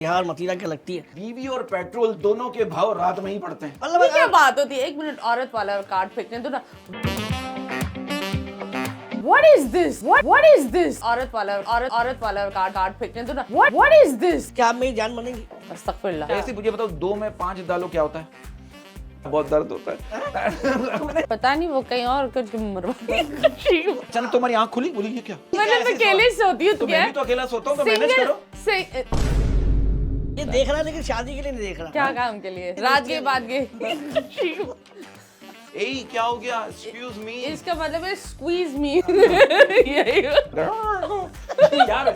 यार मतीरा क्या लगती है। बीवी और पेट्रोल दोनों के भाव रात में ही बढ़ते हैं। मतलब ये क्या बात होती है? एक मिनट, औरत वाला कार्ड फेंकने दो ना। What is this? What is this? औरत वाला कार्ड फेंकने दो ना। What is this? क्या आप मेरी जान बनेगी? अस्तगफिरुल्लाह। ऐसे मुझे बताओ 2 में 5 डालो क्या होता है? बहुत दर्द होता है। पता नहीं वो कहीं और कुछ मरवा। अचानक तुम्हारी आंख खुली, बोली ये क्या? मैंने तो अकेले सोती हूँ। तो मैं भी तो अकेला सोता हूँ, तो मैनेज करो। ये देख रहा है लेकिन शादी के लिए नहीं देख रहा। क्या काम के लिए? रात के बाद के। ए क्या हो गया? Excuse me. इसका मतलब है स्क्वीज मी। यही यार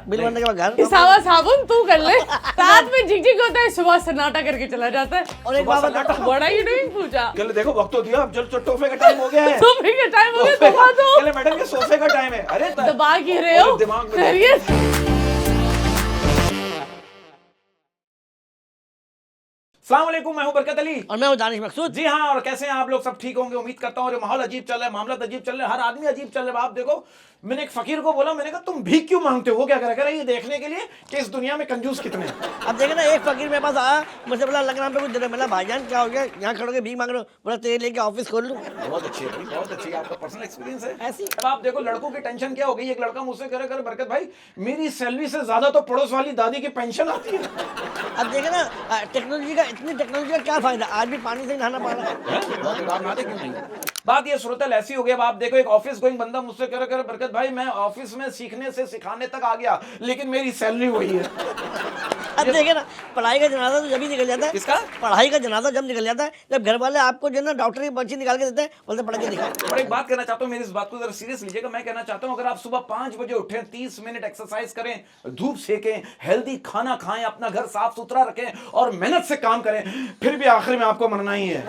बिल बनने के बाद घर सावा साबुन तू कर ले। रात में झिकझिक होता है, सुबह सन्नाटा करके चला जाता है। और एक बात बता, What are you doing पूजा? चलो देखो वक्त तो दिया, अब चलो टोफे का टाइम हो गया है। सोफे का टाइम हो गया, दबा दो। चले मैडम ये सोफे का टाइम है। अरे दबा क्यों रहे हो? दिमाग में खैरियत? अस्सलाम वालेकुम, मैं हूं बरकत अली और मैं हूँ दानिश मकसूद। जी हाँ। और कैसे हैं आप लोग? सब ठीक होंगे उम्मीद करता हूँ। जो माहौल अजीब चल रहा है, मामला अजीब चल रहा है, हर आदमी अजीब चल रहा है। आप देखो, मैंने एक फकीर को बोला, मैंने कहा तुम भीख क्यों मांगते हो? वो क्या करा ये देखने के लिए कि इस दुनिया में कंजूस कितने हैं। अब देखे ना, एक फकीर मेरे पास आया, मुझसे बोला लखनऊ पे कुछ जगह मिला। भाईजान क्या हो गया, यहाँ खड़ो के भीख मांग रहे हो? बोला तेरे लेके ऑफिस खोल लूँ। बहुत अच्छी है भाई, बहुत अच्छी है। आपका पर्सनल एक्सपीरियंस है ऐसी। अब आप देखो लड़कों की टेंशन क्या हो गई। एक लड़का मुझसे करे बरकत भाई, मेरी सैलरी से ज्यादा तो पड़ोस वाली दादी की पेंशन आती है। अब देखे ना, इतनी टेक्नोलॉजी का क्या फायदा, आज भी पानी से ही नहाना पड़ रहा है। बात ये सूरत ऐसी हो गई। अब आप देखो, एक ऑफिस गोइंग बंदा मुझसे करे बरकत भाई, मैं ऑफिस में सीखने से सिखाने तक आ गया, लेकिन मेरी सैलरी वही है। अब देखे ना, पढ़ाई का जनाजा तो जब ही निकल जाता है। किसका? पढ़ाई का जनाजा जब निकल जाता है, जब घर वाले आपको जो है ना डॉक्टर की पर्ची निकाल के देते हैं, बोलते पढ़ के दिखा। और एक बात कहना चाहता हूँ, मेरी इस बात को जरा सीरियस लीजिएगा। मैं कहना चाहता हूँ, अगर आप सुबह 5 बजे उठें, 30 मिनट एक्सरसाइज करें, धूप सेकें, हेल्दी खाना खाएं, अपना घर साफ सुथरा रखें और मेहनत से काम करें, फिर भी आखिर में आपको मरना ही है।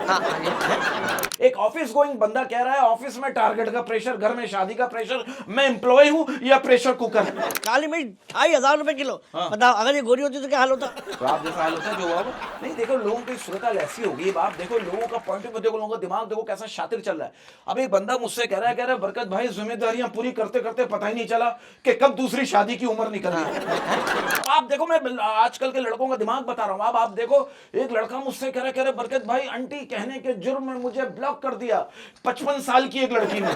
एक ऑफिस गोइंग बंदा कह रहा है, ऑफिस में टारगेट का प्रेशर, घर में शादी का प्रेशर, मैं एम्प्लॉय हूँ या प्रेशर कुकर। काली मिर्च 2,500 रुपए किलो। बताओ अगर ये गोरी होती तो क्या हाल होता? तो आप जैसा हाल होता है जो हुआ वो। नहीं देखो, लोगों की सूरत ऐसी होगी। आप देखो लोगों का पॉइंट ऑफ व्यू देखो, लोगों का दिमाग देखो कैसा शातिर चल रहा है। अब एक बंदा मुझसे कह रहा है बरकत भाई, जिम्मेदारियां पूरी करते करते पता ही नहीं चला कि कब दूसरी शादी की उम्र निकल गई। आप देखो, मैं आजकल के लड़कों का दिमाग बता रहा हूँ। अब आप देखो, एक लड़का मुझसे कह रहा है बरकत भाई, आंटी कहने के जुर्म में मुझे ब्लॉक कर दिया 55 साल की एक लड़की ने।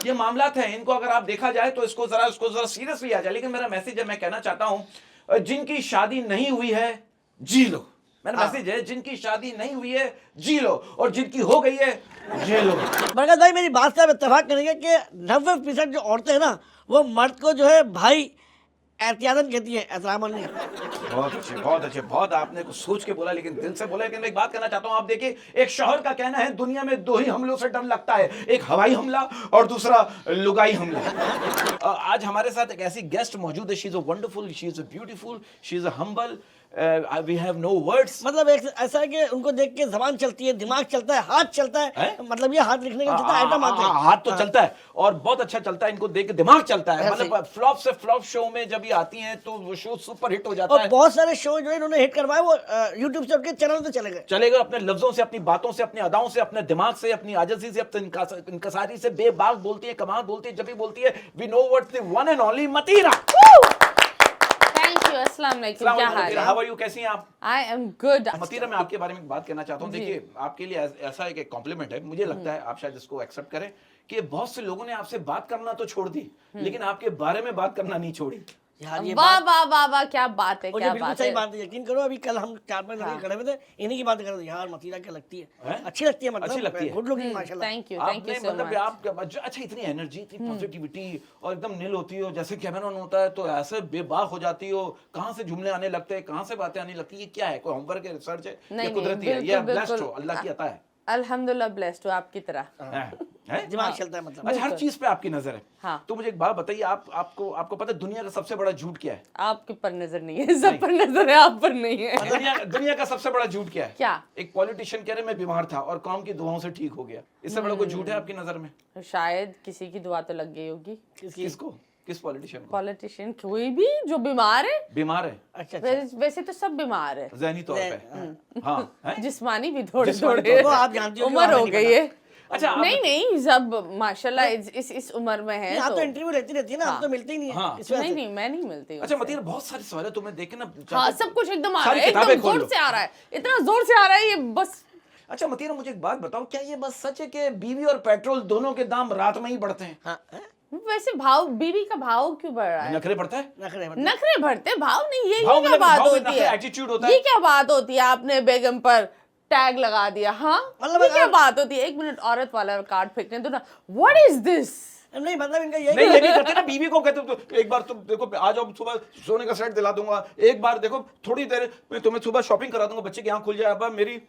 ये मामला है, इनको अगर आप देखा जाए तो इसको जरा सीरियस लिया जाए। लेकिन मेरा मैसेज है, मैं कहना चाहता हूं, जिनकी शादी नहीं हुई है जी लो। मेरा मैसेज है, जिनकी शादी नहीं हुई है जी लो, और जिनकी हो गई है जी लो। बरकत भाई, मेरी बात से आप इत्तेफाक करेंगे कि 90% जो औरतें हैं ना, वो मर्द को जो है भाई एहतियातन कहती है, एहतराम नहीं। बहुत अच्छे, बहुत अच्छे, बहुत आपने कुछ सोच के बोला, लेकिन दिल से बोला। लेकिन मैं एक बात कहना चाहता हूं, आप देखिए, एक शौहर का कहना है दुनिया में 2 ही हमलों से डर लगता है, एक हवाई हमला और दूसरा लुगाई हमला। आज हमारे साथ एक ऐसी गेस्ट मौजूद है। She is a wonderful, she is a beautiful, she is a humble. We have no words. मतलब एक ऐसा है कि उनको देख के जबान चलती है, दिमाग चलता है, हाथ चलता है। मतलब ये हाथ लिखने का जितना आइटम आते हैं, हाथ तो चलता है और बहुत अच्छा चलता है। इनको देख के दिमाग चलता है। मतलब फ्लॉप से फ्लॉप शो में जब ये आती हैं तो वो शो सुपर हिट हो जाता और है। बहुत सारे शो जो इन्होंने हिट करवाए वो यूट्यूब से उनके चैनल पे चले गए। अपने लफ्जों से, अपनी बातों से, अपनी अदाओं से, अपने दिमाग से, अपनी आजजी से, अपनी इनकसारी से बेबाक बोलती है, कमाल बोलती है, जब भी बोलती है। We know what's the one and only मतीरा। Thank you. अस्सलाम वालेकुम। क्या हाल है? How are you? कैसी हैं आप? I am good. मतीरा, मैं आपके बारे में एक बात कहना चाहता हूँ। देखिए, आपके लिए ऐसा एक कॉम्प्लीमेंट है, मुझे लगता है आप शायद इसको एक्सेप्ट करें, कि बहुत से लोगों ने आपसे बात करना तो छोड़ दी, लेकिन आपके बारे में बात करना नहीं छोड़ी। यार ये वाह वाह वाह वाह, क्या बात है, क्या बिल्कुल बात सही है। बात है। यकीन करो, अभी कल हम 4-5 लड़के खड़े हुए थे, इन्हीं की बात कर रहे थे। यार मतीरा क्या लगती है? अच्छी लगती है, मतलब अच्छी लगती है। गुड लुकिंग माशाल्लाह। थैंक यू आपने सो मतलब मच। आप अच्छा, इतनी एनर्जी, इतनी पॉजिटिविटी और एकदम निल होती हो, जैसे कैमरामैन होता है तो ऐसे बेबाक हो जाती हो। कहाँ से जुमले आने लगते हैं, कहाँ से बातें आने लगती है? ये क्या है? कोई होमवर्क है, रिसर्च है, नहीं, या कुदरती है? बिल्कुल, ये ब्लेस्ड हो, बिल्कुल। अल्लाह की अता है। अल्हम्दुलिल्लाह ब्लेस्ड हो आपकी तरह। हैं? दिमाग चलता है मतलब। अच्छा, हर चीज पे आपकी नजर है। हाँ। तो मुझे एक बात बताइए, आपको पता है दुनिया का सबसे बड़ा झूठ क्या है? आपके पर नजर नहीं है, सब पर नजर है, आप पर नहीं है। दुनिया का सबसे बड़ा झूठ क्या है? क्या? एक पॉलिटिशियन कह रहे मैं बीमार था और कौम की दुआओं से ठीक हो गया। इससे बड़ा कोई झूठ है आपकी नजर में? शायद किसी की दुआ तो लग गई होगी। किसको? किस पॉलिटिशियन को? पॉलिटिशियन कोई भी जो बीमार है। बीमार है? अच्छा वैसे तो सब बीमार है, ज़हनी तौर पे। हाँ, हैं? जिस्मानी भी थोड़े जिस्मानी थोड़े। वो आप जानती हो कि उम्र हमें हो नहीं गई पता। है। अच्छा नहीं नहीं, सब माशाल्लाह इस उम्र में है आप तो तो इंटरव्यू लेती रहती है ना, आप तो मिलते ही नहीं है हाँ। इस वजह नहीं से। नहीं, मैं नहीं मिलती हूँ अच्छा उससे। मतीर, बहुत सारे सवाल है तुम्हें देखे ना, हाँ, सब कुछ एकदम आ रहा सारी है, किताबें एकदम खोल जोर लो। से आ रहा है, इतना जोर से आ रहा है ये बस। अच्छा मतीर, मुझे एक बात बताओ, क्या ये बात सच है कि बीवी और पेट्रोल दोनों के दाम रात में ही बढ़ते हैं? हाँ हैं? वैसे भाव, बीवी का भाव क्यों बढ़ रहा है? नखरे पड़ता है? नखरे मतलब। नखरे बढ़ते, भाव नहीं, ये भाव क्या मतलब बात भाव में होती नखरे, है? attitude होता ये है। क्या बात होती है? आपने बेगम पर टैग लगा दिया, हाँ मतलब ये क्या आप- बात होती है? एक मिनट, औरत वाला कार्ड फेंकने दो ना। What is this? नहीं मतलब इनका यही नहीं ये नहीं करते ना, बीवी को कहते तो एक बार तुम देखो आ जाओ, सुबह सोने का सेट दिला दूंगा, एक बार देखो थोड़ी देर मैं तुम्हें सुबह शॉपिंग करा दूंगा, बच्चे की आंख खुल जाए, अब मेरी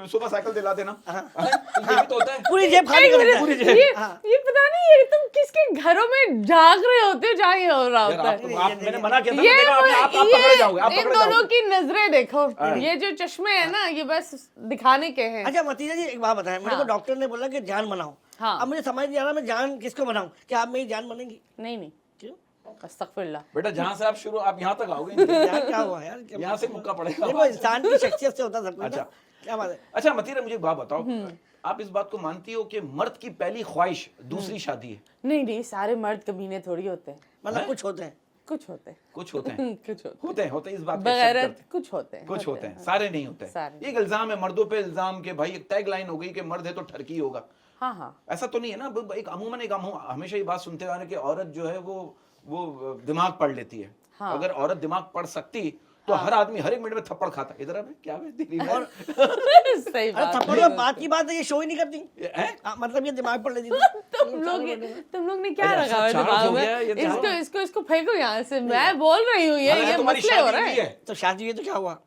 सुबह साइकिल दिला देना। अरे, ये भी तो होता है। पूरी जेब खाली एक कर मिनट, देता है। पूरी जेब। ये पता नहीं ये तुम किसके घरों में जाग रहे होते हो जहाँ ये हो रहा यार, होता है। आप मैंने मना किया था, ये देखा आपने, आप पकड़े जाओगे, आप इन पकड़े दोनों जाओगे। की नजरें देखो, हाँ। ये जो चश्मे है ना, ये बस दिखाने के हैं। अच्छा मतीजा जी, एक बात बताएं, मेरे को हाँ। डॉक्टर ने बोला कि जान बनाओ। हाँ। अब मुझे समझ नहीं आ रहा मैं जान किसको बनाऊं, क्या आप मेरी जान बनेंगी? नहीं नहीं, क्यों? अस्तगफिरुल्लाह। बेटा जहां से आप शुरू, आप यहाँ तक आओगे, यार क्या हुआ यार, क्या यहाँ से मुक्का पड़ेगा। देखो इंसान की शख्सियत से होता है सब कुछ। अच्छा। ना। क्या बात है? अच्छा मतीरा, मुझे एक बात बताओ, आप इस बात को मानती हो कि मर्द की पहली ख्वाहिश दूसरी शादी है? नहीं नहीं, सारे मर्द कमीने थोड़ी होते हैं, मतलब कुछ होते हैं। कुछ होते हैं। कुछ होते हैं, कुछ होते होते हैं, इस बात हैं, पे accept बगैरत करते हैं। कुछ होते हैं, कुछ होते हैं, सारे नहीं होते हैं। सारे। एक इल्जाम है मर्दों पे, इल्जाम के भाई एक टैग लाइन हो गई कि मर्द है तो ठरकी होगा। हाँ हाँ, ऐसा तो नहीं है ना, एक अमूमन एक हमेशा ये बात सुनते हुए आए कि औरत जो है वो दिमाग पढ़ लेती है। हाँ। अगर औरत दिमाग पढ़ सकती तो हर आदमी हर एक मिनट में थप्पड़ खाता। इधर अब क्या है दिल्ली में? सही अरे बात थप्पड़ है। में बात की बात है, ये शो ही नहीं करती। हैं? मतलब ये दिमाग पढ़ लेती तुम लोग ने क्या अरे रखा ऐसा है चार्ज दिमाग हो में? गया है ये इसको चार्ज। इसको इसको फेंको यहाँ से, मैं बोल रही हूँ, अरे ये तुम्हारी मसले हो शादी रहे हुई हैं। है? तो शादी हुई तो क्या हुआ?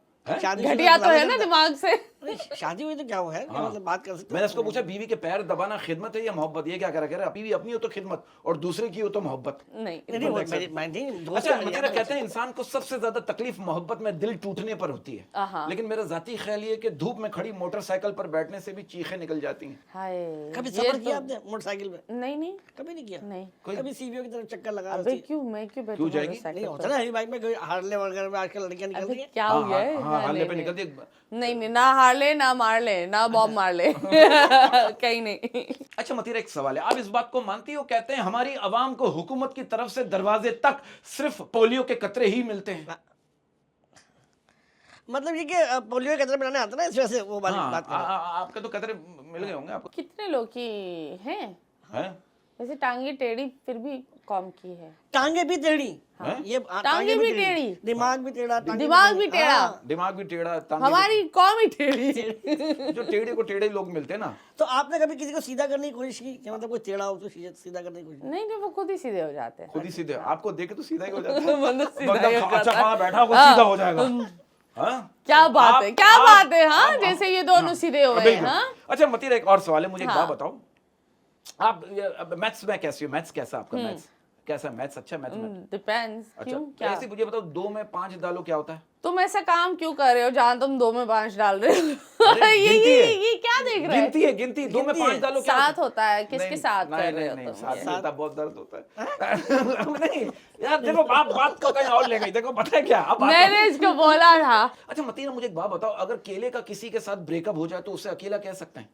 शादी घटिया तो है ना दिमाग से। अरे शादी हुई तो क्या हुआ है? मतलब बात कर सकते मैंने उसको पूछा बीवी के पैर दबाना खिदमत है या मोहब्बत? ये क्या कह रहा है, बीवी अपनी हो तो खिदमत और दूसरे की हो तो मोहब्बत। नहीं नहीं वो मेरी मैं नहीं दोस्त अच्छा है, मेरा कहते हैं इंसान को सबसे ज्यादा तकलीफ मोहब्बत में दिल टूटने पर होती है, हाँ। लेकिन मेरा जाती ख्याल ये कि धूप में खड़ी मोटरसाइकिल पर बैठने से भी चीखें निकल जाती हैं। हाय, कभी ये सफर तो- किया आपने मोटरसाइकिल पे? नहीं नहीं कभी नहीं किया? नहीं। कभी सीवीओ की तरफ चक्कर लगा अबे रही थी? क्यों, मैं क्यों बैठूं क्यों जाएगी? मोटरसाइकिल नहीं पर? होता ना हरी बाइक में कोई हार्ले वगैरह में आजकल लड़कियां निकल रही अबे हैं। क्या हो गया है? हाँ, हारले पे नहीं, निकलती नहीं नहीं, ना हार्ले ना मारले ना बॉब मारले, कहीं नहीं। अच्छा मतीरा, एक सवाल है, आप इस बात को मानती हो, कहते हैं हमारी अवाम को हुकूमत की तरफ से दरवाजे तक सिर्फ पोलियो के कतरे ही मिलते हैं? मतलब ये कि पोलियो के कतरे बनाने आता ना, इस वजह से वो वाली हाँ, बात कर रहा हूं। आपके तो कतरे मिल गए होंगे आपको, कितने लोग की हैं? हैं? वैसे टांगे टेढ़ी फिर भी कौम की है। टांगे भी टेढ़ी। हाँ। ये टांगे भी टेढ़ी। दिमाग भी टेढ़ा, टांगे दिमाग भी टेढ़ी। टेढ़ा। हाँ। दिमाग भी टेढ़ा, टांगे हमारी कौम ही टेढ़ी। भी- जो टेढ़े को टेढ़े लोग मिलते हैं ना। तो आपने कभी किसी को सीधा करने की कोशिश की? क्या मतलब कोई टेढ़ा हो तो सीधा करने की कोशिश? नहीं नहीं, वो खुद ही सीधे हो जाते हैं। खुद ही सीधे, आपको देखे तो सीधा ही हो जाता है। बंदा सीधा बंदा ही हो अच्छा जाता है। खाना बैठा हुआ सीधा हो जाएगा। हाँ? क्या बात है, क्या आप- बात है? हाँ, आप- जैसे ये दोनों सीधे हुए हैं। बिल्कुल। हाँ, अच्छा मतीरा, एक और सवाल है, मुझे एक हाँ। बात बताओ, आप मैथ्स में कैसी हो? मैथ्स कैसा आपका? मैथ्स कैसा? मैथ्स अच्छा? मैथ्स में डिपेंड्स। अच्छा, क्यों, तो क्या ऐसे मुझे बताओ, 2 में 5 डालो क्या होता है? तुम ऐसा काम क्यों कर रहे हो जहाँ तुम 2 में 5 डाल रहे हो? अरे, गिनती है। ये क्या देख रहे गिनती हो? है, गिनती। 2 में 5 डालो क्या साथ होता है, किसके नहीं, साथ नहीं, कर रहे हो नहीं, तुम? साथ ये? में होता है, बहुत दर्द होता है। नहीं यार, देखो बात को कहीं और ले गई। देखो पता है क्या, अब मैंने इसको बोला था। अच्छा मतीरा, मुझे एक बात बताओ, अगर केले का किसी के साथ ब्रेकअप हो जाए तो उसे अकेला कह सकते हैं?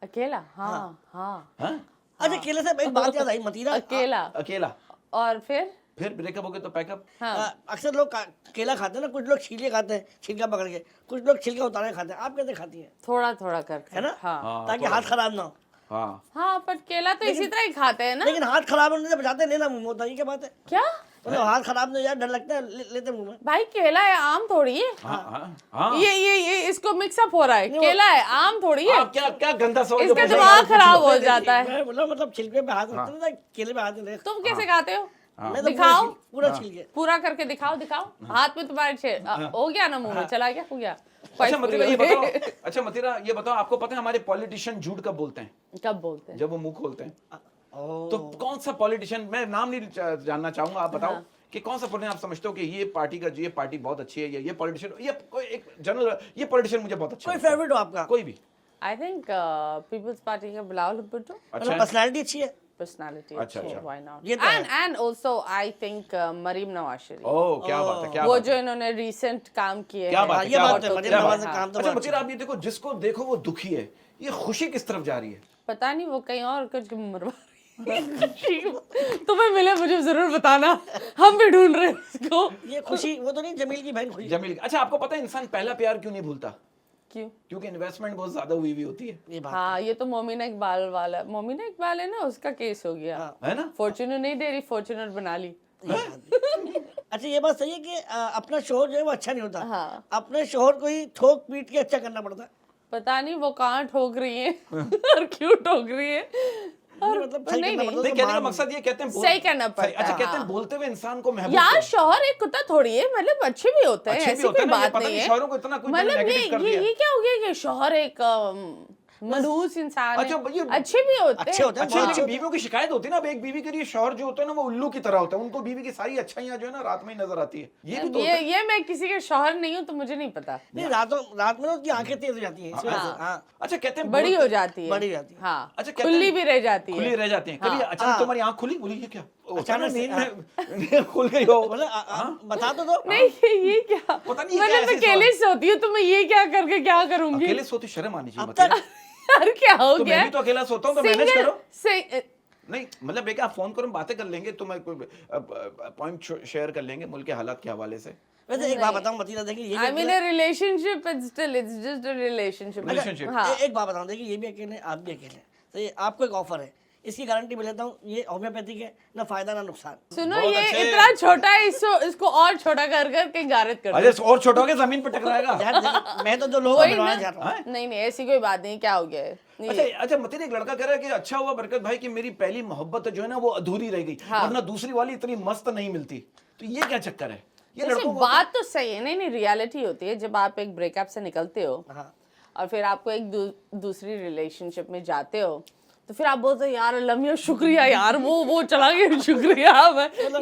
अकेला? हाँ हाँ। हाँ? अच्छा केले साहब, एक बात याद आई मतीरा। अकेला। अकेला और फिर ब्रेकअप हो गया तो पैकअप? हाँ, अक्सर लोग केला खाते हैं ना, कुछ लोग छीले खाते हैं छिलका पकड़ के, कुछ लोग छिलका उतार के खाते हैं। आप कैसे खाती हैं? थोड़ा थोड़ा करके, है ना? हाँ ताकि हाथ खराब ना हो। हाँ। हाँ, पर केला तो इसी तरह ही खाते हैं ना। लेकिन हाथ खराब होने से बचाते नहीं ना मुंह में, होता है क्या बात है? क्या मतलब हाथ खराब नहीं हो यार, डर लगता है लेते मुंह में। भाई, केला है, आम थोड़ी है। हाँ, हाँ, हाँ। ये इसको मिक्सअप हो रहा है। केला है, आम थोड़ी है। आप क्या क्या गंदा सवाल जो इसका पूछ रहे दिमाग हैं, आप खराब पूछो। हो जाता है। मैं बोला मतलब छिलके पे हाथ रखते ना, केले पे हाथ नहीं रखते। तुम कैसे खाते हो? मैं तो दिखाओ। पूरा छील के। पूरा करके दिखाओ, दिखाओ। हाथ में तुम्हारे हो गया ना, मुंह में चला गया, हो गया। अच्छा मतीरा, ये पूरी हो बताओ, गई। अच्छा मतीरा, ये बताओ, आपको पता है हमारे पॉलिटिशियन झूठ कब बोलते हैं? कब बोलते हैं? जब वो मुंह खोलते हैं। ओह। तो कौन सा पॉलिटिशियन, मैं नाम नहीं जानना चाहूंगा, आप बताओ कि कौन सा पॉलिटिशियन आप समझते हो कि ये पार्टी का, ये पार्टी बहुत अच्छी है, ये पॉलिटिशियन, ये कोई एक जनरल, ये पॉलिटिशियन मुझे बहुत अच्छा कोई लगता है। फेवरेट हो आपका? कोई भी? आई थिंक पीपल्स पार्टी का बिलावल भुट्टो। अच्छा मतलब है? पर्सनालिटी अच्छी है? personality. अच्छा, अच्छा। Why not? ये तो है। And also I think Maryam Nawaz Sharif. ओ क्या बात है, क्या वो बात जो है, इन्होंने recent काम किए क्या हैं। बात हाँ, है, ये क्या बात बात है, है, मरियम क्या नवाज बात का है। काम तो अच्छा बहुत मतीरा, आप ये देखो, जिसको देखो वो दुखी है, ये खुशी किस तरफ जा रही है? पता नहीं वो कहीं और कुछ मरवा रही है। तुम्हें मिले मुझे जरूर बताना, हम भी ढूंढ रहे हैं इसको। ये खुशी वो तो नहीं, जमील की बहन खुशी। जमील, अच्छा आपको पता है इंसान पहला प्यार क्यों नहीं भूलता? क्यों? क्योंकि इन्वेस्टमेंट बहुत ज्यादा हुई हुई होती है, ये बात हाँ, ये तो मोमिना इकबाल वाला, मोमिना इकबाल है ना, उसका केस हो गया। हाँ। है ना? फॉर्च्यूनर नहीं दे रही, फॉर्च्यूनर बना ली। ये बात है। अच्छा ये बात सही है कि अपना शोहर जो है वो अच्छा नहीं होता। हाँ। अपने शोहर को ही ठोक पीट के अच्छा करना पड़ता है। पता नहीं वो कहाँ ठोक रही है और क्यों ठोक रही है। और मतलब सही नहीं करना नहीं, पड़ता नहीं है, कहने का मार- मकसद ये कहते हैं सही करना पड़ता है, अच्छा कहते हैं हाँ। बोलते हुए इंसान को महबूब यार करो। शौहर एक कुत्ता थोड़ी है, मतलब अच्छे भी होते हैं, अच्छे भी ऐसी होते कोई हैं ना, ये बात पता नहीं नहीं है। शौहरों को इतना कुछ मतलब नेगेटिव कर दिया। ये क्या हो गया कि शौहर एक मनहूस इंसान अच्छा, ये है, अच्छे भी होते अच्छे होते हैं, अच्छा, हाँ। लेकिन बीवियों की शिकायत होती है ना, अब एक बीवी के लिए शौहर जो होता है ना वो उल्लू की तरह होता है, उनको बीवी की सारी अच्छाइयां जो है ना रात में ही नजर आती है। ये भी तो होता है। ये मैं किसी के शौहर नहीं हूँ तो मुझे नहीं पता। नहीं, रात में ना उसकी आंखें तेज हो जाती हैं, इस वजह से। हाँ, अच्छा कहते हैं बड़ी हो बोलते- जाती है, बड़ी हो जाती है। हाँ। अच्छा, कहते खुली हैं- भी रह जाती है, खुली रह जाती हैं कभी हाँ। अचानक तुम्हारी आंख खुली, बोली ये क्या अचानक से, नींद में नींद खुल गई हो, मतलब बता तो दो। नहीं ये क्या, पता नहीं ये मतलब क्या मैं ऐसी अकेले सोती हूँ तो मैं ये क्या करके क्या करूंगी। अकेले सोती शर्म आनी चाहिए अब मतलब। यार क्या हो तो गया। मैं भी तो अकेला सोता हूँ तो मैनेज Single- करो। से- नहीं मतलब बेटा आप फोन करो, बातें कर लेंगे, तो मैं कोई पॉइंट शेयर कर लेंगे मुल्क के हालात के हवाले से। वैसे एक बात बताऊं मतीरा, देखिए ये I भी mean अकेले- a relationship, it's still it's just a relationship. Relationship. हाँ। एक बात बताऊं, देखिए ये भी अकेले, आप भी अकेले, तो ये आपको एक ऑफर है, इसकी गारंटी मैं लेता हूँ, ये होम्योपैथिक है, ना फायदा ना नुकसान। सुनो बहुत ये अच्छे। इतना छोटा है, इसको और छोटा कर कर के गारत कर अरे और छोटा हो गया जमीन पे टकराएगा। यार मैं तो जो लोग वही बनवाना ना। चाह रहा हूँ। दो। नहीं नहीं ऐसी कोई बात नहीं, क्या हो गया है। नहीं, अच्छा अच्छा मतीन, एक लड़का कह रहा है कि अच्छा हुआ बरकत भाई कि मेरी पहली मोहब्बत जो है ना वो अधूरी रह गई, हाँ। वरना दूसरी वाली इतनी मस्त नहीं मिलती। तो ये क्या चक्कर है? ये वैसे लड़कों को बात तो सही है, नहीं नहीं रियलिटी होती है जब आप एक ब्रेकअप से निकलते हो हाँ। और फिर आपको एक दूसरी रिलेशनशिप में जाते हो, तो फिर आप बोलते हो यार अल्लाह मियां शुक्रिया यार, वो चला गया शुक्रिया।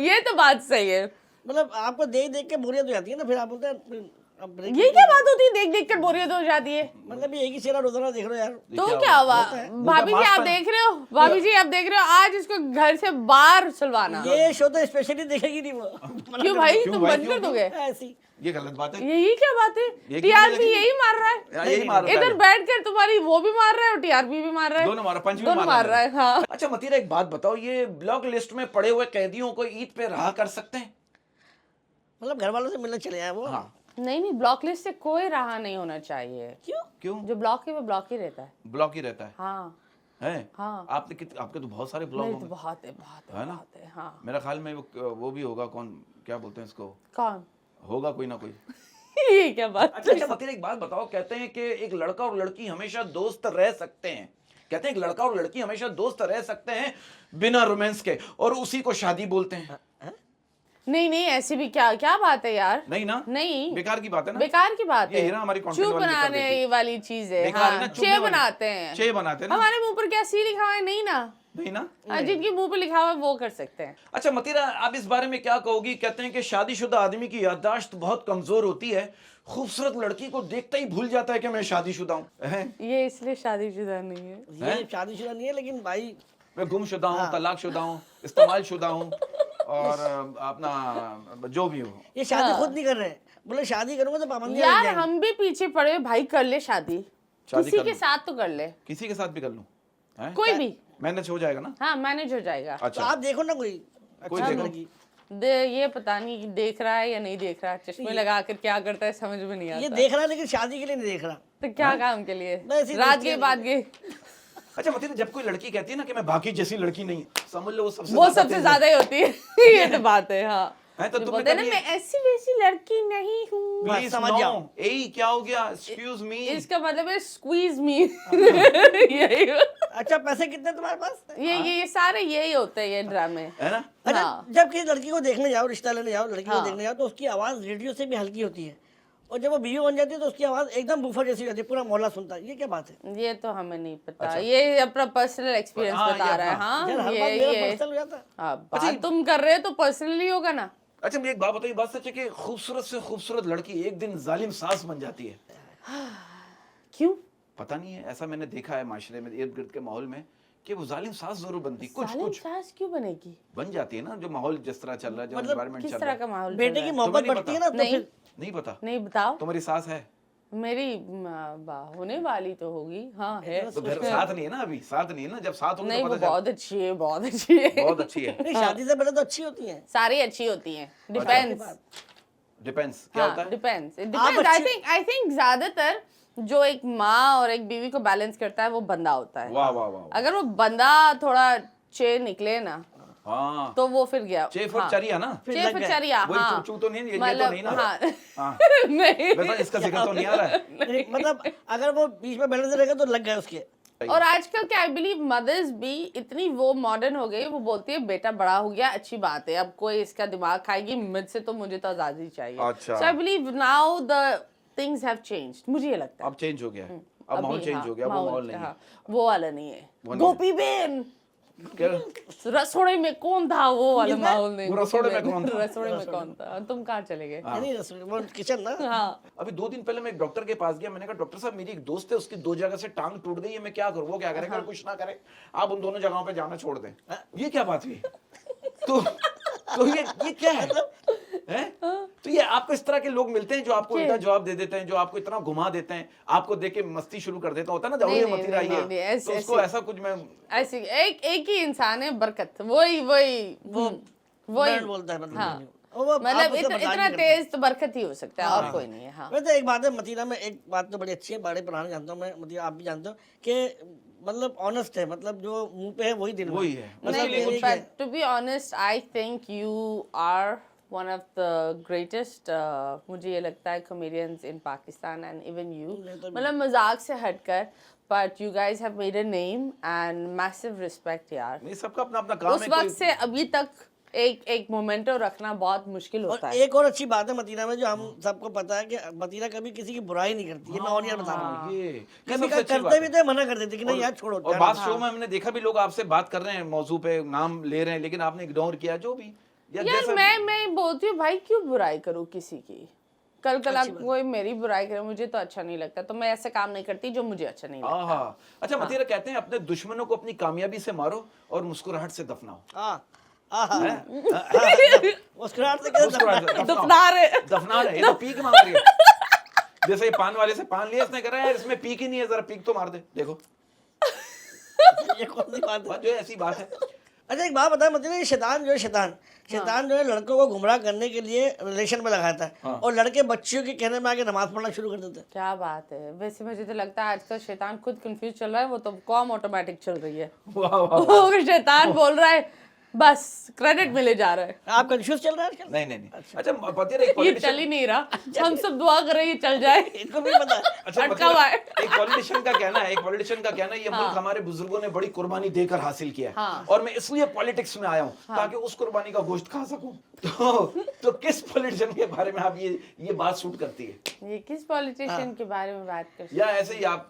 ये तो बात सही है। मतलब आपको देख देख के बोरियत हो जाती है ना, फिर आप बोलते हैं अब break- ये क्या बात होती है, देख देख कर बोरियत हो जाती है। मतलब ये एक ही चेहरा रोजाना देख रहे हो यार। तो क्या क्या हुआ, होता है? भाभी जी मास्क आप पहन- देख रहे हो, भाभी जी आप देख रहे हो, आज इसको घर से बाहर सुलवाना। ये शो तो स्पेशली देखेगी नहीं वो। क्यों भाई, क्यों तुम भाई, बंद क्यों? कर दोगे? ऐसी ये गलत बात है। यही क्या बात है, ये क्यों टीआरपी नहीं यही मार रहा यार, है, यही मार रहा है। इधर बैठ कर तुम्हारी वो भी मार रहा है और टीआरपी भी मार रहा है, दोनों मारा, पंच भी दोनों मार रहा है। हाँ अच्छा मतीरा, एक बात बताओ, ये ब्लॉक लिस्ट में पड़े हुए कैदियों को ईद पे रहा कर सकते हैं? मतलब घर वालों से मिलने चले आए वो। हाँ। नहीं नहीं, ब्लॉक लिस्ट से कोई रहा नहीं होना चाहिए। क्यों? क्यों? जो ब्लॉक है वो ब्लॉक ही रहता है। ब्लॉक ही रहता है। हाँ है? हाँ। आपके तो बहुत सारे ब्लॉग नहीं तो होंगे। बहुत है, बहुत है, है ना? बहुत है। हाँ मेरा ख्याल में वो भी होगा, कौन क्या बोलते हैं इसको, कौन होगा कोई ना कोई। ये क्या बात। अच्छा मतीरा, एक बात बताओ, कहते हैं कि एक लड़का और लड़की हमेशा दोस्त रह सकते हैं, कहते हैं एक लड़का और लड़की हमेशा दोस्त रह सकते हैं बिना रोमांस के, और उसी को शादी बोलते हैं। नहीं नहीं ऐसी भी क्या क्या बात है यार। नहीं ना? नहीं बेकार की बात है ना? बेकार की बात ये है, हीरा हमारी content चूप वाली बेकार बनाने देती है। वाली चीज है। बेकार है हाँ, ना, चुभने छह वाली। बनाते हैं, छह बनाते हैं ना? हमारे मुंह पर क्या सी लिखा हुआ है, नहीं ना। नहीं ना? हाँ, जिनके मुंह पर लिखा हुआ है वो कर सकते हैं। अच्छा मतीरा, आप इस बारे में क्या कहोगी? कहते हैं कि शादीशुदा आदमी की याददाश्त बहुत कमजोर होती है, खूबसूरत लड़की को देखते ही भूल जाता है कि मैं शादीशुदा हूँ। ये इसलिए शादीशुदा नहीं है। ये शादीशुदा नहीं है, लेकिन भाई मैं गुमशुदा हूँ, तलाकशुदा हूँ, इस्तेमालशुदा हूँ, और अपना जो भी हो। ये शादी खुद नहीं कर रहे, बोले शादी करूंगा तो पाबंदियां लग यार जाएंगी। हम भी पीछे पड़े, भाई कर ले शादी, शादी किसी कर के लो। साथ तो कर ले, किसी के साथ भी कर लूँ? हैं? कोई भी। मैनेज हो जाएगा ना? हाँ मैनेज हो जाएगा। तो अच्छा, आप देखो ना कोई कोई अच्छा देखो। लड़की। ये पता नहीं देख रहा है या नहीं देख रहा, चश्मे लगा कर क्या करता है समझ में नहीं ये आता। देख रहा है लेकिन शादी के लिए नहीं देख रहा। तो क्या काम के लिए, बस इसी रात दोस्ती के के बाद गए, अच्छा मतीरा, जब कोई लड़की कहती है ना कि मैं बाकी जैसी लड़की नहीं, समझ लो वो सबसे वो ज्यादा सबसे तेज ज्यादा ही होती है। ये तो बात है। हाँ है। तो जो तुमने बोलते हैं ना कभी मैं ऐसी वैसी लड़की नहीं हूँ, Please, समझ no. जाओ। ए क्या हो गया? Excuse me. इसका मतलब है स्क्वीज मी। यही अच्छा पैसे कितने तुम्हारे पास? ये सारे यही होते हैं, ये ड्रामे। है ना? अच्छा हाँ। जब किसी लड़की को देखने जाओ, रिश्ता लेने जाओ, लड़की को हाँ। देखने जाओ, तो उसकी आवाज रेडियो से भी हल्की होती है, और जब वो बीवी बन जाती है तो उसकी आवाज एकदम बूफर जैसी हो जाती है, पूरा मोहल्ला सुनता है। ये क्या बात है? ये तो हमें नहीं पता, अच्छा। ये अपना पर्सनल एक्सपीरियंस हाँ, बता ये रहा है। अपना। हाँ यार हर बात मेरा ये पर्सनल हो जाता है। हाँ, बात तुम कर रहे हो तो पर्सनली होगा ना। अच्छा मुझे एक बात बताइए, बात सच है कि खूबसूरत से खूबसूरत लड़की एक दिन जालिम सास बन जाती है? क्यों? पता नहीं है, ऐसा मैंने देखा है माशरे में, इर्द गिर्द के माहौल में, कि वो जालिम सास जरूर बनती, कुछ जालिम कुछ सास क्यों बनेगी? बन जाती है ना, जो माहौल जिस तरह चल रहा है, जो मतलब एनवायरनमेंट किस चल तरह रहा का माहौल चल बेटे रहा की है? मोहब्बत नहीं बढ़ती है पता। ना तो नहीं। फिर नहीं पता। नहीं बताओ। तुम्हारी सास है मेरी होने वाली तो होगी, हाँ है। तो घर साथ नहीं है ना, अभी साथ नहीं है ना, जब साथ होगी नहीं, तो वो पता बहुत अच्छी है, बहुत अच्छी है। बहुत अच्छी है। नहीं, शादी से पहले तो अच्छी होती है। सारी अच्छी होती हैं, डिपेंड्स। डिपेंड्स क्या होता हाँ, है? डिपेंड्स आप डिपेंड्स। अच्छी- आई थिंक ज्यादातर जो एक माँ और एक बीवी को बैलेंस करता है वो बंदा होता है। वाह वाह वाह। अगर वो बंदा थोड़ा चे निकले ना हाँ, तो वो फिर गया। चे फुट चरिया ना, फिर चे लग फिर गए। चरिया, वही हाँ। चू तो नहीं, ये तो मतलब, नहीं ना। हाँ। हाँ, नहीं। वैसा इसका जिक्र तो नहीं आ रहा है। नहीं, मतलब अगर वो बीच में बैलेंस रहेगा तो लग गए उसके। और आजकल के आई बिलीव मदर्स भी इतनी वो मॉडर्न हो गई, वो बोलती है बेटा बड़ा हो गया, अच्छी बात है, अब कोई इसका दिमाग खाएगी मुझसे, तो मुझे तो आजादी चाहिए। अच्छा। So I believe now the things have changed, मुझे ये लगता है। अब चेंज हो गया है, अब माहौल अभी, चेंज हाँ, हो गया, वो माहौल नहीं है। हाँ, वो वाला नहीं है। वो नहीं है। गोपी बेन क्या? रसोड़े में कौन था, वो वाला माहौल नहीं। वो रसोड़े में कौन था? रसोड़े में कौन था? तुम कहाँ चले गए? नहीं वो किचन ना। हाँ। अभी 2 दिन पहले मैं एक डॉक्टर के पास गया, मैंने कहा डॉक्टर साहब मेरी एक दोस्त है, उसकी 2 जगह से टांग टूट गई है, मैं क्या करूं? वो क्या करेगा? कुछ ना करे, आप उन दोनों जगहों पे जाना छोड़ दें। ये क्या बात हुई? तो ये क्या है? हैं? तो ये आपको इस तरह के लोग मिलते हैं जो आपको उल्टा जवाब दे देते हैं, जो आपको इतना घुमा देते हैं, आपको देख के मस्ती शुरू कर देता होता है ना, जाओ ये नहीं, मती नहीं, नहीं, रहिए, ऐसे- तो उसको ऐसा कुछ मैं ऐसी एक ही इंसान है, बरकत, वही ब्रांड बोलता है मतलब। हाँ। वो आप मतलब उसे बर्दाश्त इतना नहीं करते। तेज तो बरकत ही हो सकता है, और कोई नहीं है। हाँ। वैसे एक बात है मदीना में, एक बात तो बड़ी अच्छी है, बड़े पुराने जानता हूँ मैं, मदीना आप भी जानते हो कि मतलब ऑनेस्ट है, मतलब जो मुंह पे है वही दिल में। वही है। मतलब उसके लिए ये नहीं, नहीं कि- but to be honest, I think you are one of the greatest, मुझे ये लगता है comedians in Pakistan and even you, मतलब मजाक से हटकर, but you guys have made a name and massive respect यार। नहीं, सबका अपना अपना काम उस है। वक्त से अभी तक एक मोमेंटो रखना बहुत मुश्किल और होता है। एक और अच्छी बात है मदीना में, जो हम सबको पता है कि मदीना कभी किसी की बुराई नहीं करती है। मैं और यार बता रहा हूँ, ये कभी सबसे कभी अच्छी बात करते है। भी थे, मना कर देते कि नहीं यार छोड़ो। और बात शो में हमने देखा भी, लोग आपसे बात कर रहे हैं, मौजू पे नाम ले रहे हैं, लेकिन आपने इग्नोर किया जो भी। यार जैसा- मैं बोलती हूँ भाई, क्यों बुराई करूँ किसी की? कल कोई मेरी बुराई करे, मुझे तो अच्छा नहीं लगता, तो मैं ऐसे काम नहीं करती जो मुझे अच्छा नहीं लगता। हाँ। अच्छा, मतीरा कहते हैं अपने दुश्मनों को अपनी कामयाबी से मारो और मुस्कुराहट से दफनाओ। मुस्कुराहट से कैसे मुस्कुराहट से दफना रहे। दफना रहे, ये तो पीक मांग रही है। जैसे ये पान वाले से पान लिया, इसने कह रहा है यार इसमें पीक ही नहीं है, जरा पीक तो मार दे, देखो। ये कौन सी बात है? बात जो है ऐसी बात है। अच्छा एक बात बता, मतलब ये शैतान जो है, शैतान जो है लड़कों को गुमराह करने के लिए रिलेशन में लगाता है, और लड़के बच्चियों के कहने में आके नमाज पढ़ना शुरू कर देते हैं। क्या बात है? वैसे मुझे तो लगता है आजकल शैतान खुद कंफ्यूज चल रहा है, वो तो कॉम ऑटोमेटिक चल रही है। वाह वाह। वो शैतान बोल रहा है, बस क्रेडिट मिले जा रहा है। आप कंफ्यूज चल रहा है आजकल? नहीं। अच्छा मतीरा, एक ये पॉलिटिशियन, चल ही नहीं रहा, हम सब दुआ कर रहे हैं ये चल जाए। इनको भी पता है। अच्छा अटका हुआ है। एक पॉलिटिशियन का कहना है, ये मुल्क हमारे बुजुर्गों ने बड़ी कुर्बानी देकर हासिल किया है, हाँ। और मैं इसलिए पॉलिटिक्स में आया हूँ ताकि उस कुर्बानी का गोश्त खा सकूं। तो किस पॉलिटिशियन के बारे में आप ये बात सूट करती है, ये किस पॉलिटिशियन के बारे में बात कर? या ऐसे ही आप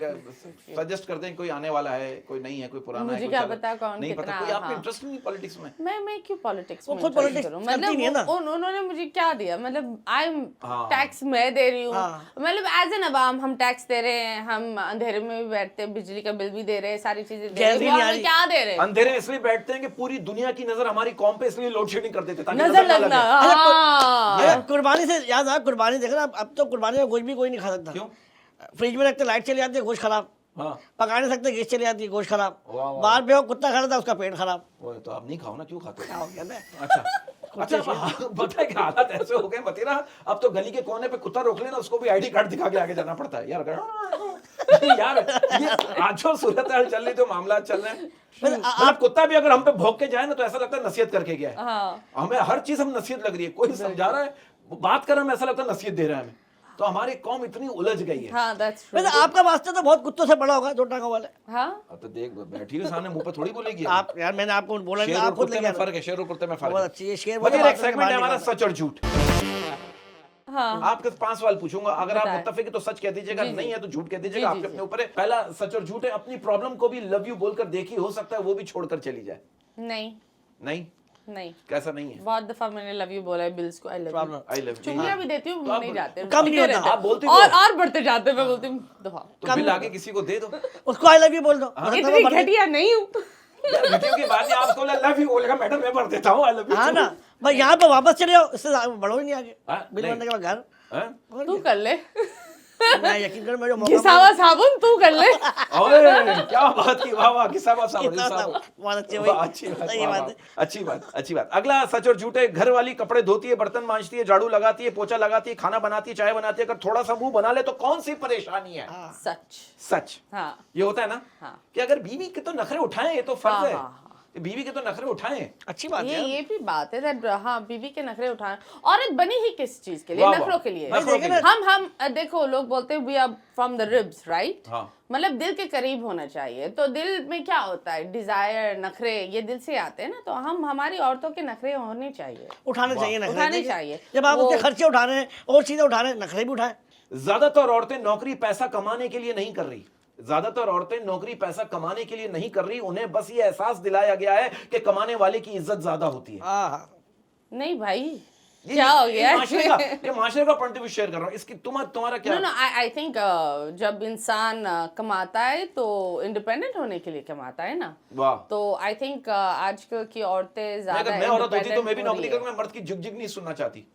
सजेस्ट करते हैं कोई आने वाला है, कोई नहीं है, कोई पुराना है, मुझे कोई क्या चला- पता कौन नहीं कितना, पता, कोई आपको हाँ। इंटरेस्ट नहीं पॉलिटिक्स में? मैं क्यों पॉलिटिक्स वो में खुद interest politics करूं? करती नहीं है ना। उन्होंने मुझे क्या दिया? मतलब आई एम हाँ। टैक्स मैं दे रही हूँ, हाँ। मतलब एज एन अवाम हम टैक्स दे रहे हैं, हम अंधेरे में भी बैठते हैं, बिजली का बिल भी दे रहे हैं, सारी चीजें दे रहे गैस भी हैं, नहीं आ गवर्नमेंट रही। क्या दे रहे हैं? अंधेरे में इसलिए बैठते हैं कि पूरी दुनिया की नजर हमारी कौम पे, इसलिए लोड शेडिंग कर देते हैं ताकि नजर ना लगना। लगे। हाँ। अरे कुर्बानी से याद आया, कुर्बानी देखना, अब तो कुर्बानी में कुछ भी कोई नहीं खा सकता। क्यों? फ्रिज में रखते लाइट चली जाती है, गोश्त खराब। हाँ, पका नहीं सकते, गैस चली जाती है, गोश्त खराब। वाह, वाह। बाहर पे वो कुत्ता खा रहा था, उसका पेट खराब। वो तो आप नहीं खाओ ना, क्यों खाते हो? क्या हो गया ना? अच्छा, पता है कि हालात ऐसे हो गए मतीरा, अब तो गली के कोने पे कुत्ता रोक लेना, उसको भी आईडी कार्ड दिखा के आगे जाना पड़ता है यार। यार ये आज जो सूरत हाल चल रही, जो मामला चल रहे हैं, मतलब कुत्ता भी अगर हम पे भौंक के जाए ना, तो ऐसा लगता है नसीहत करके गया है। हाँ। हमें हर चीज हम नसीहत लग रही है, कोई समझा रहा है, बात कर रहा है, हमें ऐसा लगता है नसीहत दे रहा है हमें। तो हमारी कौम इतनी उलझ गई है। हाँ, that's true। वैसे आपका वास्ता तो बहुत कुत्तों से बड़ा होगा, दो टांगों वाले। हाँ, अब तो देख, बैठी हुई सामने, मुंह पे थोड़ी बोलेगी। आप यार, मैंने आपको बोला शेर था, और आप खुद कुत्ते लेके में आए। फर्क है, शेर और कुत्ते में फर्क बहुत है। अच्छी है, शेर मगर वाली एक बात सेगमेंट है बाहर हमारा निकालना। सच और झूठ। हाँ। आपके 5 सवाल पूछूंगा, अगर आप बताएं। मुत्तफिक है तो सच कह दीजिएगा, जी, जी। नहीं है तो झूठ कह जी, दीजिएगा, जी, आपके जी। अपने ऊपर है। पहला सच और झूठ है, अपनी प्रॉब्लम को भी लव यू बोलकर देखी, हो सकता है वो भी छोड़कर चली जाए। नहीं, नहीं, कैसा नहीं है? बहुत दफा मैंने लव यू बोला है बिल्स को, I love you. I love you. चुंगलियां भी देती हूँ, तो आप नहीं जाते, कम नहीं होता, रहते। आप बोलती और बढ़ते जाते, मैं बोलती हूँ दफा। तो बिल आगे किसी को दे दो। उसको आई लव यू बोल दो। इतनी घटिया नहीं हूँ। यार घटियों की बात नहीं, आप उसको लव यू बोलेगा मैडम मैं भर देता हूँ आई लव यू। हाँ ना भाई, यहाँ पे वापस चले जाओ, इससे बढ़ो ही नहीं आगे। हाँ, बिल नहीं। बनने के बाद घर। हैं? तू कर ले, मैं यकीन कर, मेरे घिसा हुआ साबुन तू कर ले। ओए क्या बात की, वाह वाह, किस्सा बात साहब, कितना साहब। बहुत अच्छी वाह, भाई, अच्छी बात, सही वाह, बात वाह। है। अच्छी बात, अच्छी बात। अगला सच और झूठे, घर वाली कपड़े धोती है, बर्तन मांजती है, झाड़ू लगाती है, पोछा लगाती है, खाना बनाती है, चाय बनाती है, अगर थोड़ा सा मुंह बना ले तो कौन सी परेशानी है? सच। सच। हाँ ये होता है ना हाँ कि अगर बीवी के तो नखरे उठाएं, ये तो फर्ज हाँ, है, हाँ, बीवी के तो नखरे उठाएं। अच्छी बात है। ये भी बात है that हाँ बीवी के नखरे उठाएं। औरत बनी ही किस चीज के लिए? वाह, वाह। नखरों के लिए। नखरों के लिए। हम देखो लोग बोलते हैं we are from the ribs right, हाँ। मतलब दिल के करीब होना चाहिए। तो दिल में क्या होता है, डिजायर, नखरे, ये दिल से आते हैं ना। तो हमारी औरतों के नखरे होने चाहिए, उठाने चाहिए नखरे, उठाने देखिए, चाहिए। जब आप वो- उसके खर्चे उठा रहे हैं और चीजें उठा रहे हैं, नखरे भी उठाए। ज्यादातर औरतें नौकरी पैसा कमाने के लिए नहीं कर रही, ज्यादातर औरतें नौकरी पैसा कमाने के लिए नहीं कर रही, उन्हें बस ये एहसास दिलाया गया है कि कमाने वाले की इज्जत ज्यादा होती है। हाँ, नहीं भाई, ये- क्या हो ये गया? माशरे का पॉइंट ऑफ व्यू शेयर कर रहा हूँ, इसकी तुम्हारा क्या? नो आई थिंक जब इंसान कमाता है तो इंडिपेंडेंट होने के लिए कमाता है ना। वाह। तो आई थिंक आजकल की औरतें ज्यादा अगर मैं औरत होती तो मैं भी independent हो नौकरी रही है। करूँ, मैं मर्द की झिकझिक नहीं सुनना चाहती।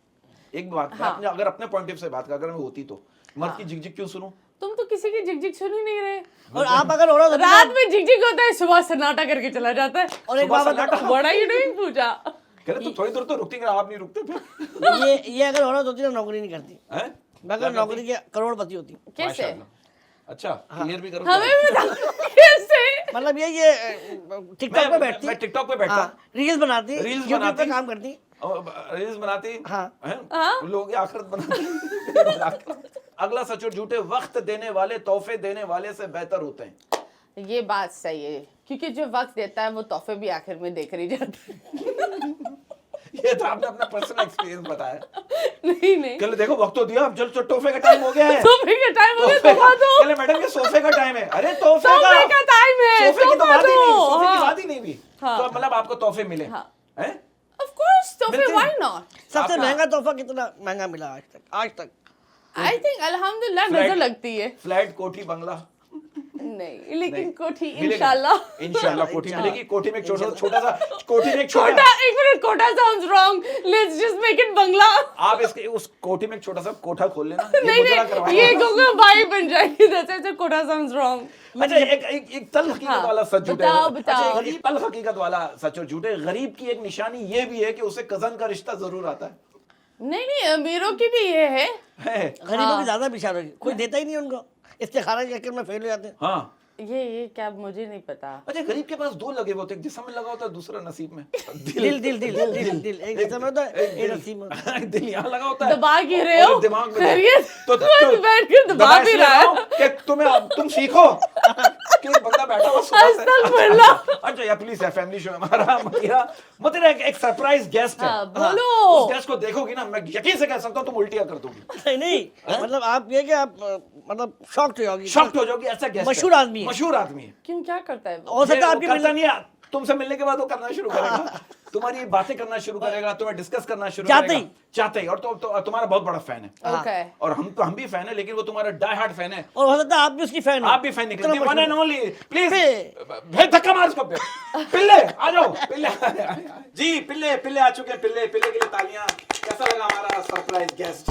एक बात मैं हाँ। अपने, अगर अपने पॉइंट ऑफ व्यू से बात कर, अगर मैं होती तो मर्द की झिकझिक क्यों सुनूं? तुम तो किसी की झिकझिक सुन ही नहीं रहे। और आप अगर औरत होती रात ना- में झिकझिक होता है, सुबह सन्नाटा करके चला जाता है। और एक सुबह बात सन्नाटा। बता, व्हाट आर यू डूइंग पूजा? कह रहे तो थोड़ी देर तो रुकती, अगर आप नहीं रुकते फिर ये अगर औरत होती ना नौकरी नहीं करती, हैं? मगर नौकरी के करोड़पति होती। कैसे? माशाल्लाह। अच्छा क्लियर भी करो। हमें भी बताओ कैसे? मतलब ये टिकटॉक पे बैठती, मैं टिकटॉक पे बैठता, हाँ, रील्स बनाती, रील्स यूट्यूब पे बनाती, काम करती। रील्स बनाती, हाँ। हैं? लोगों की आखिरत बनाती। अगला सच और झूठे, वक्त देने वाले तोहफे देने वाले से बेहतर होते हैं। ये बात सही है, क्योंकि जो वक्त देता है वो तोहफे भी आखिर में देकर ही जाता है। ये तो आपने अपना पर्सनल एक्सपीरियंस बताया। नहीं कल देखो वक्त तो दिया, अब चल तोहफे का टाइम हो गया है। तोहफे का टाइम हो गया, तोहफे तोहफा दो। का- मैडम ये सोफे का टाइम है। अरे तोहफे तोहफे का टाइम है, सोफे की तो तोहफा बात ही नहीं, दो। सोफे की हाँ। बात ही नहीं भी। हाँ। तो मतलब आपको तोहफे मिले हाँ। हैं? Of course, तोहफे मिलते why हैं। not? सबसे महंगा तोहफा कितना महंगा मिला आज तक? I think अल्हम्दुलिल्लाह Flat- नजर लगती है। फ्लैट, कोठी, बंगला नहीं, लेकिन कोठी मिलेगा। इंशाल्लाह। इंशाल्लाह कोठी इंशाल्लाह। मिलेगी। कोठी में एक छोटा सा कोठी में एक कोटा, छोटा, एक मिनट, कोटा sounds wrong. Let's just make it बंगला। आप इसके उस कोठी में एक छोटा सा कोठा खोल लेना, नहीं मुजरा नहीं, करवाना। ये गंगा बाई बन जाएगी। That's why Kota sounds wrong. अच्छा एक तल हकीकत हाँ, वाला सच झूठे बताओ, है। बताओ। अच्छा, एक तल हकीकत वाला सच और झूठे, गरीब की एक निशानी ये भी है कि उसे कजन का रिश्ता जरूर आता है। नहीं, अमीरों की भी ये है। गरीबों की ज्यादा बिचार होगी, कोई देता ही नहीं उनको, इस्तिखारा के चक्कर में फेल हो जाते हैं। हाँ। ये क्या, मुझे नहीं पता। अच्छा गरीब के पास दो लगे होते, एक जिस्म में लगा होता है, दूसरा नसीब में। दिल एक जिस्म में होता है, एक नसीब में होता है। दिल यहाँ लगा होता है, दबा क्यों रहे हो? और दिमाग में खैरियत? तो बैठ कर दबा दबा भी इसलिए रहा है। रहा हूं कि तुम सीखो कि एक बंदा बैठा हुआ सुबह से। अस्तगफुरुल्लाह। अच्छा या प्लीज है फैमिली शो हमारा मतलब एक सरप्राइज गेस्ट है। हाँ, बोलो। उस गेस्ट को देखोगी ना, मैं यकीन से कह सकता हूँ तुम उल्टियां कर दोगी, नहीं मतलब आप ये कि आप मतलब शॉक्ड हो जाओगी, शॉक्ड हो जाओगी। ऐसा गेस्ट मशहूर आदमी है। मशहूर आदमी है। क्यों, क्या करता है वो? हो सकता है वो आपकी करता नहीं है, तुमसे मिलने के बाद वो करना शुरू करेगा, तुम्हारी बातें करना शुरू करेगा, तुम्हें डिस्कस करना शुरू करेगा चाहते ही। और तो तुम्हारा बहुत बड़ा फैन है। Okay. और हम भी फैन है, लेकिन वो तुम्हारा डाई हार्ड फैन है। और हो सकता है आप भी उसकी फैन हो, आप भी फैन निकले। इतना वन एंड मशहूर। ओनली प्लीज भेज धक्का मार उसको। पिल्ले आ जाओ, पिल्ले जी, पिल्ले आ चुके हैं। पिल्ले के लिए तालियां। कैसा लगा हमारा सरप्राइज गेस्ट?